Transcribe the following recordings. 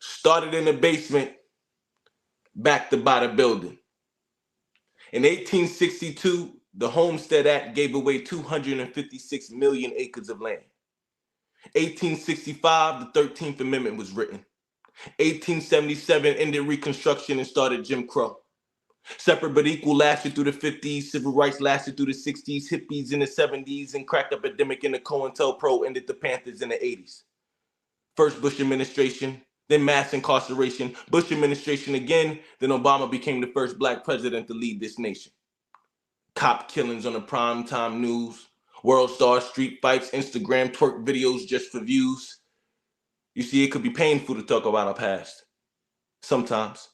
Started in the basement, backed to buy the building. In 1862, the Homestead Act gave away 256 million acres of land. 1865, the 13th Amendment was written. 1877 ended Reconstruction and started Jim Crow. Separate but equal lasted through the 50s, civil rights lasted through the 60s, hippies in the 70s, and crack epidemic in the COINTELPRO ended the Panthers in the 80s. First Bush administration, then mass incarceration, Bush administration again, then Obama became the first black president to lead this nation. Cop killings on the primetime news, world star street fights, Instagram twerk videos just for views. You see, it could be painful to talk about our past. Sometimes.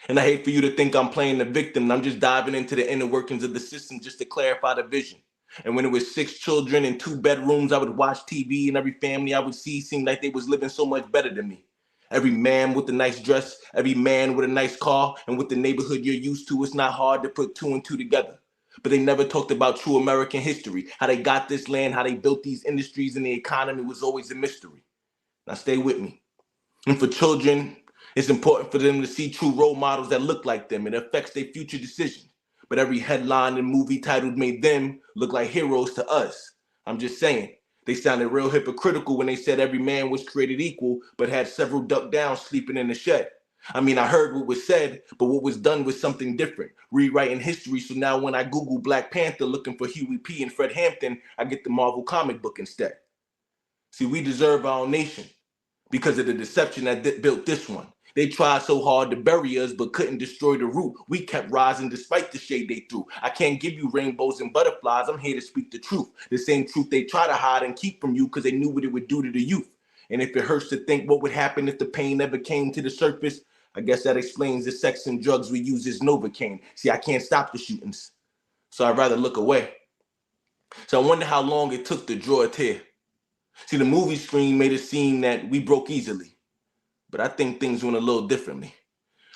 And I hate for you to think I'm playing the victim and I'm just diving into the inner workings of the system just to clarify the vision. And when it was 6 children in 2 bedrooms, I would watch TV and every family I would see seemed like they was living so much better than me. Every man with a nice dress, every man with a nice car, and with the neighborhood you're used to, it's not hard to put 2 and 2 together. But they never talked about true American history, how they got this land, how they built these industries, and the economy was always a mystery. Now stay with me. And for children, it's important for them to see true role models that look like them. It affects their future decisions. But every headline and movie title made them look like heroes to us. I'm just saying, they sounded real hypocritical when they said every man was created equal, but had several ducked down sleeping in the shed. I mean, I heard what was said, but what was done was something different, rewriting history. So now when I Google Black Panther looking for Huey P. and Fred Hampton, I get the Marvel comic book instead. See, we deserve our own nation because of the deception that built this one. They tried so hard to bury us, but couldn't destroy the root. We kept rising despite the shade they threw. I can't give you rainbows and butterflies. I'm here to speak the truth. The same truth they try to hide and keep from you because they knew what it would do to the youth. And if it hurts to think what would happen if the pain never came to the surface, I guess that explains the sex and drugs we use as Novocaine. See, I can't stop the shootings, so I'd rather look away. So I wonder how long it took to draw a tear. See, the movie screen made it seem that we broke easily. But I think things went a little differently.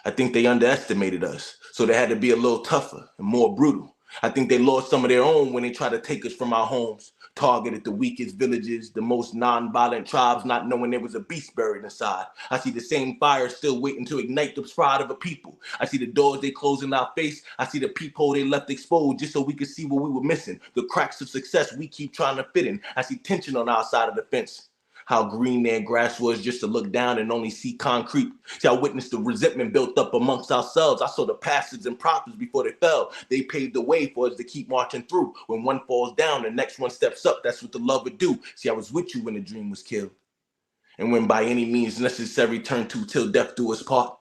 I think they underestimated us, so they had to be a little tougher and more brutal. I think they lost some of their own when they tried to take us from our homes, targeted the weakest villages, the most non-violent tribes, not knowing there was a beast buried inside. I see the same fire still waiting to ignite the pride of a people. I see the doors they closed in our face. I see the peephole they left exposed just so we could see what we were missing, the cracks of success we keep trying to fit in. I see tension on our side of the fence. How green their grass was just to look down and only see concrete. See, I witnessed the resentment built up amongst ourselves. I saw the pastors and prophets before they fell. They paved the way for us to keep marching through. When one falls down, the next one steps up. That's what the love would do. See, I was with you when the dream was killed. And when by any means necessary turned to till death do us part.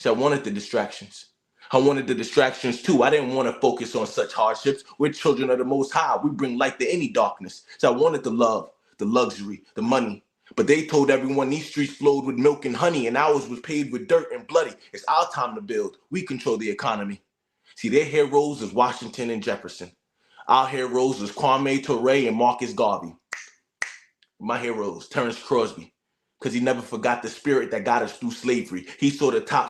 See, I wanted the distractions. I wanted the distractions too. I didn't want to focus on such hardships. We're children of the Most High. We bring light to any darkness. So I wanted the love, the luxury, the money. But they told everyone these streets flowed with milk and honey and ours was paved with dirt and bloody. It's our time to build. We control the economy. See, their heroes is Washington and Jefferson. Our heroes is Kwame Ture and Marcus Garvey. My heroes, Terrence Crosby, because he never forgot the spirit that got us through slavery. He saw the top